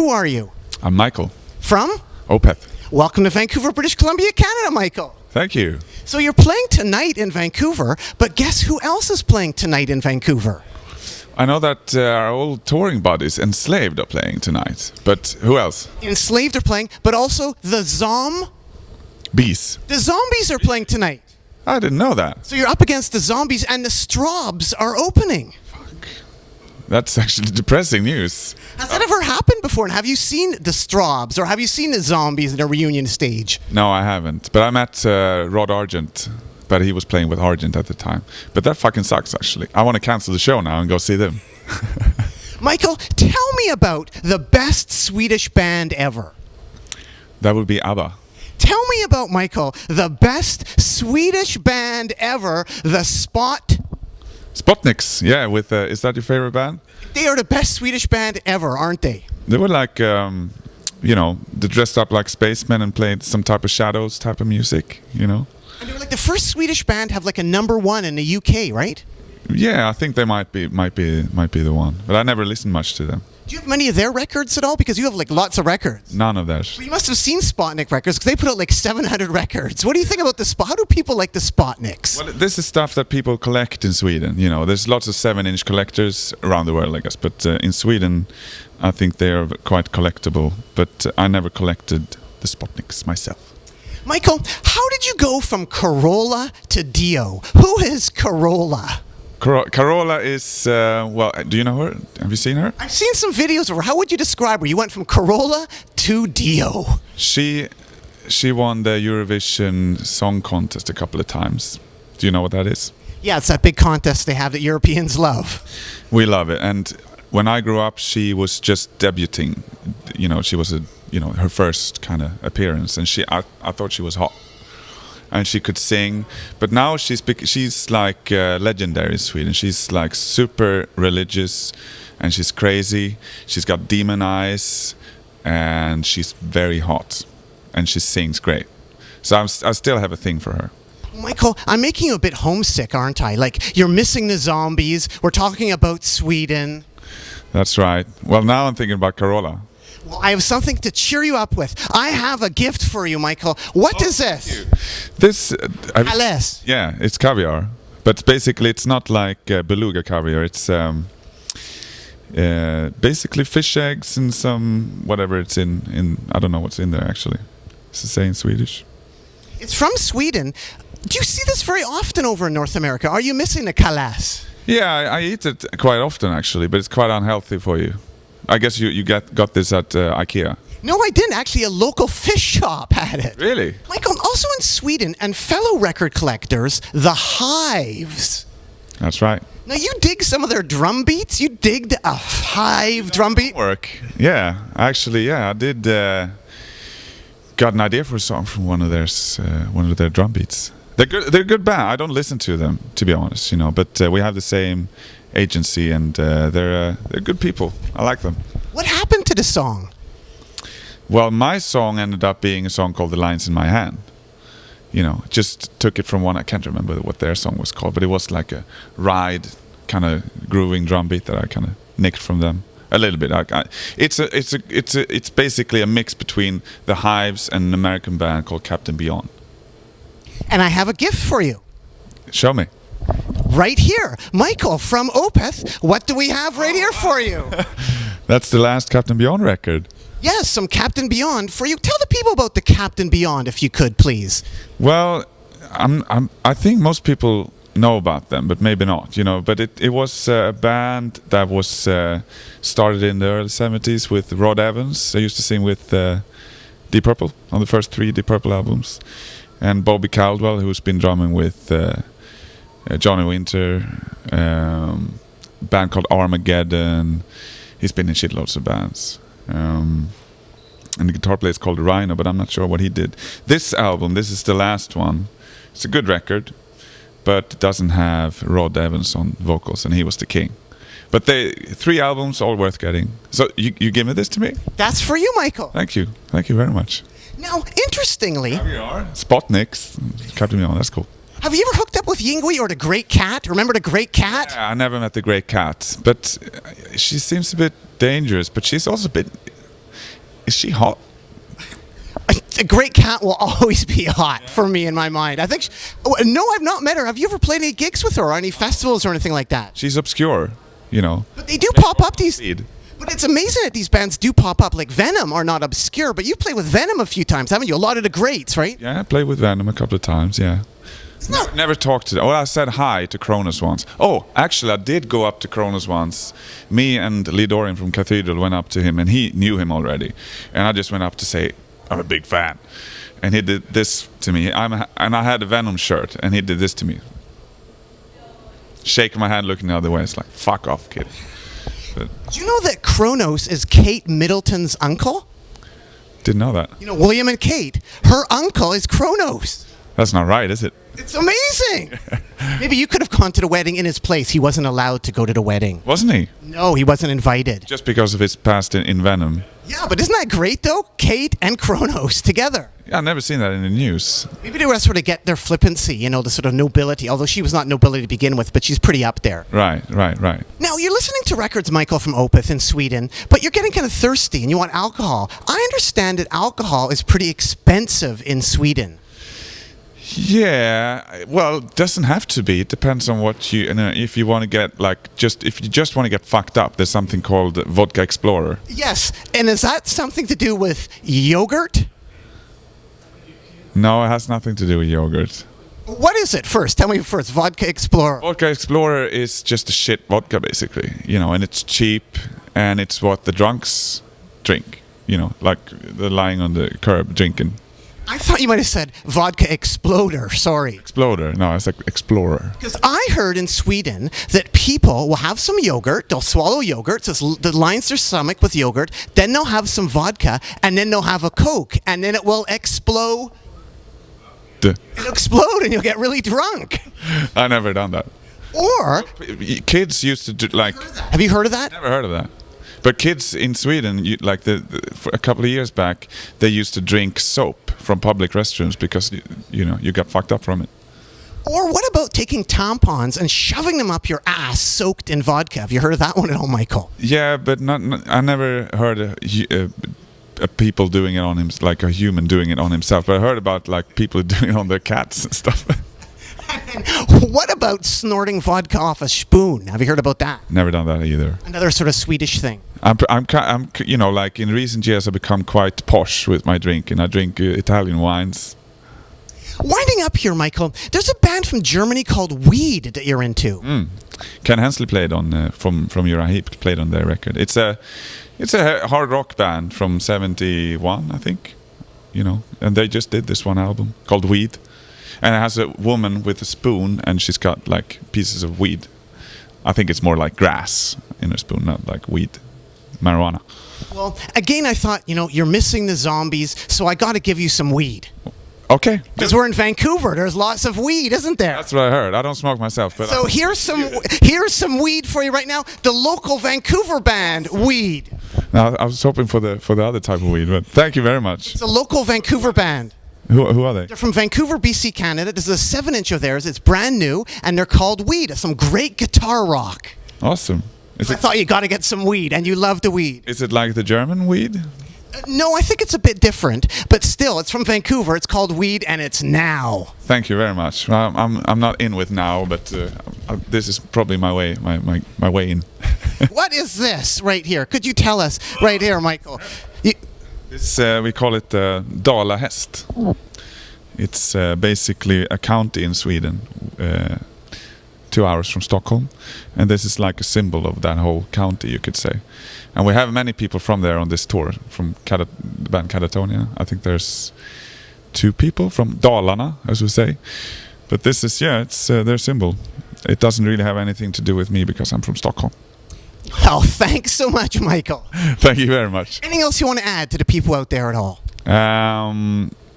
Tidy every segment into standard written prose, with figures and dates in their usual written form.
Who are you? I'm Michael. From? Opeth. Welcome to Vancouver, British Columbia, Canada, Michael. Thank you. So you're playing tonight in Vancouver, but guess who else is playing tonight in Vancouver? I know that our old touring buddies, Enslaved, are playing tonight. But who else? Enslaved are playing, but also the Bees. The Zombies are playing tonight. I didn't know that. So you're up against the Zombies, and the Strawbs are opening. Fuck. That's actually depressing news. Has that ever happened before? And have you seen the Strawbs, or have you seen the Zombies in a reunion stage? No, I haven't. But I met Rod Argent. But he was playing with Argent at the time. But that fucking sucks, actually. I want to cancel the show now and go see them. Michael, tell me about the best Swedish band ever. That would be ABBA. Tell me about, Michael, the best Swedish band ever, the Spotniks, yeah. With is that your favorite band? They are the best Swedish band ever, aren't they? They were like, they dressed up like spacemen and played some type of Shadows type of music, you know? And they were like the first Swedish band to have like a #1 in the UK, right? Yeah, I think they might be the one. But I never listened much to them. Do you have many of their records at all? Because you have like lots of records. None of theirs. Well, you must have seen Spotnik records because they put out like 700 records. What do you think about How do people like the Spotniks? Well, this is stuff that people collect in Sweden. You know, there's lots of 7-inch collectors around the world, I guess. But in Sweden, I think they are quite collectible. But I never collected the Spotniks myself. Michael, how did you go from Carola to Dio? Who is Carola? Carola is, do you know her? Have you seen her? I've seen some videos of her. How would you describe her? You went from Carola to Dio. She won the Eurovision Song Contest a couple of times. Do you know what that is? Yeah, it's that big contest they have that Europeans love. We love it. And when I grew up, she was just debuting. You know, she was her first kind of appearance, and I thought she was hot. And she could sing, but now she's like legendary in Sweden. She's like super religious, and she's crazy. She's got demon eyes, and she's very hot, and she sings great. So I still have a thing for her. Michael, I'm making you a bit homesick, aren't I? Like, you're missing the Zombies. We're talking about Sweden. That's right. Well, now I'm thinking about Carola. Well, I have something to cheer you up with. I have a gift for you, Michael. What is this? This... Alice. Yeah, it's caviar. But basically, it's not like beluga caviar. It's basically fish eggs and some... whatever it's in... I don't know what's in there, actually. It's the same in Swedish. It's from Sweden. Do you see this very often over in North America? Are you missing the kalas? Yeah, I eat it quite often, actually. But it's quite unhealthy for you. I guess you got this at IKEA. No, I didn't. Actually, a local fish shop had it. Really? Michael, also in Sweden, and fellow record collectors, the Hives. That's right. Now, you dig some of their drum beats? You digged a Hive drum beat? Work. Yeah, actually, yeah, I did. Got an idea for a song from one of their drum beats. They're good. They're a good band. I don't listen to them, to be honest, but we have the same agency, and they're good people. I like them. What happened to the song? Well, my song ended up being a song called "The Lines in My Hand." Just took it from one. I can't remember what their song was called, but it was like a ride, kind of grooving drum beat that I kind of nicked from them a little bit. It's basically a mix between the Hives and an American band called Captain Beyond. And I have a gift for you. Show me. Right here. Michael from Opeth, what do we have right here for you? That's the last Captain Beyond record. Yes, some Captain Beyond for you. Tell the people about the Captain Beyond, if you could, please. Well, I think most people know about them, but maybe not, But it was a band that was started in the early 70s with Rod Evans. I used to sing with Deep Purple on the first 3 Deep Purple albums. And Bobby Caldwell, who's been drumming with... Johnny Winter, band called Armageddon. He's been in shitloads of bands. And the guitar player is called Rhino, but I'm not sure what he did. This album, this is the last one. It's a good record, but it doesn't have Rod Evans on vocals, and he was the king. But 3 albums, all worth getting. So you give me this to me? That's for you, Michael. Thank you. Thank you very much. Now, interestingly... There we are. Spotniks. Captain Beyond, that's cool. Have you ever hooked up with Yingui or the Great Cat? Remember the Great Cat? Yeah, I never met the Great Cat, but she seems a bit dangerous, but she's also a bit... Is she hot? A great cat will always be hot for me in my mind. I think. No, I've not met her. Have you ever played any gigs with her or any festivals or anything like that? She's obscure, you know. But they do pop up these. Speed. But it's amazing that these bands do pop up. Like Venom are not obscure, but you've played with Venom a few times, haven't you? A lot of the greats, right? Yeah, I played with Venom a couple of times, yeah. Never talked to them. Oh, I said hi to Kronos once. Oh, actually, I did go up to Kronos once. Me and Lee Dorian from Cathedral went up to him, and he knew him already. And I just went up to say, I'm a big fan. And he did this to me. And I had a Venom shirt, and he did this to me. Shaking my hand, looking the other way. It's like, fuck off, kid. But Do you know that Kronos is Kate Middleton's uncle? didn't know that. You know, William and Kate. Her uncle is Kronos. That's not right, is it? It's amazing. Maybe you could have gone to the wedding in his place. He wasn't allowed to go to the wedding. Wasn't he? No, he wasn't invited. Just because of his past in Venom. Yeah, but isn't that great, though? Kate and Kronos together. Yeah, I've never seen that in the news. Maybe they were sort of get their flippancy, you know, the sort of nobility. Although she was not nobility to begin with, but she's pretty up there. Right. Now, you're listening to records, Michael, from Opeth in Sweden, but you're getting kind of thirsty and you want alcohol. I understand that alcohol is pretty expensive in Sweden. Yeah, well, it doesn't have to be. It depends on what you know. If you want to get if you just want to get fucked up, there's something called Vodka Explorer. Yes, and is that something to do with yogurt? No, it has nothing to do with yogurt. What is it first? Tell me first. Vodka Explorer. Vodka Explorer is just a shit vodka, basically. You know, and it's cheap, and it's what the drunks drink. You know, like they're lying on the curb drinking. I thought you might have said vodka exploder. Sorry. Exploder. No, it's like Explorer. Because I heard in Sweden that people will have some yogurt, they'll swallow yogurt, so that lines their stomach with yogurt, then they'll have some vodka, and then they'll have a Coke, and then it will explode. It'll explode and you'll get really drunk. I never done that. Or... Kids used to do like... Have you heard of that? Never heard of that. But kids in Sweden, for a couple of years back, they used to drink soap from public restrooms because you got fucked up from it. Or what about taking tampons and shoving them up your ass soaked in vodka? Have you heard of that one at all, Michael? Yeah, but I never heard people doing it on him, like a human doing it on himself. But I heard about like people doing it on their cats and stuff. What about snorting vodka off a spoon? Have you heard about that? Never done that either. Another sort of Swedish thing. I'm like in recent years I've become quite posh with my drinking. I drink Italian wines. Winding up here, Michael, there's a band from Germany called Weed that you're into. Ken Hensley played on from Uriah Heep played on their record. It's a hard rock band from '71, I think. You know, and they just did this one album called Weed. And it has a woman with a spoon, and she's got like pieces of weed. I think it's more like grass in her spoon, not like weed, marijuana. Well, again, I thought, you're missing the zombies, so I got to give you some weed. Okay. Because we're in Vancouver, there's lots of weed, isn't there? That's what I heard. I don't smoke myself, but so here's some weed for you right now. The local Vancouver band, Weed. Now, I was hoping for the other type of weed, but thank you very much. It's a local Vancouver band. Who are they? They're from Vancouver, BC, Canada. This is a 7-inch of theirs. It's brand new, and they're called Weed. It's some great guitar rock. Awesome. I thought you got to get some weed, and you love the weed. Is it like the German weed? No, I think it's a bit different, but still, it's from Vancouver. It's called Weed, and it's now. Thank you very much. I'm not in with now, but this is probably my way in. What is this right here? Could you tell us right here, Michael? We call it Dalahäst. It's basically a county in Sweden, 2 hours from Stockholm, and this is like a symbol of that whole county, you could say. And we have many people from there on this tour, from the band Catatonia. I think there's 2 people from Dalarna, as we say. But this is, it's their symbol. It doesn't really have anything to do with me because I'm from Stockholm. Oh, thanks so much, Michael. Thank you very much. Anything else you want to add to the people out there at all?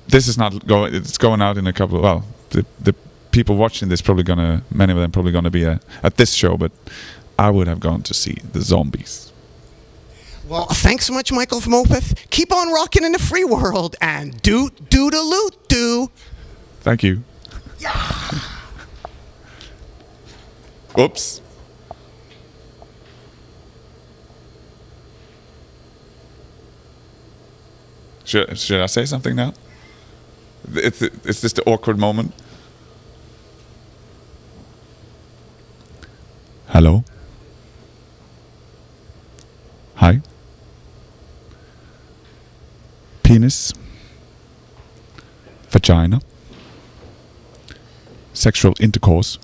This is not going. It's going out in a couple. Well, the people watching this many of them probably gonna be at this show. But I would have gone to see the Zombies. Well, thanks so much, Michael from Opeth. Keep on rocking in the free world and do. Thank you. Yeah. Oops. Should I say something now? Is this the awkward moment? Hello? Hi? Penis? Vagina? Sexual intercourse?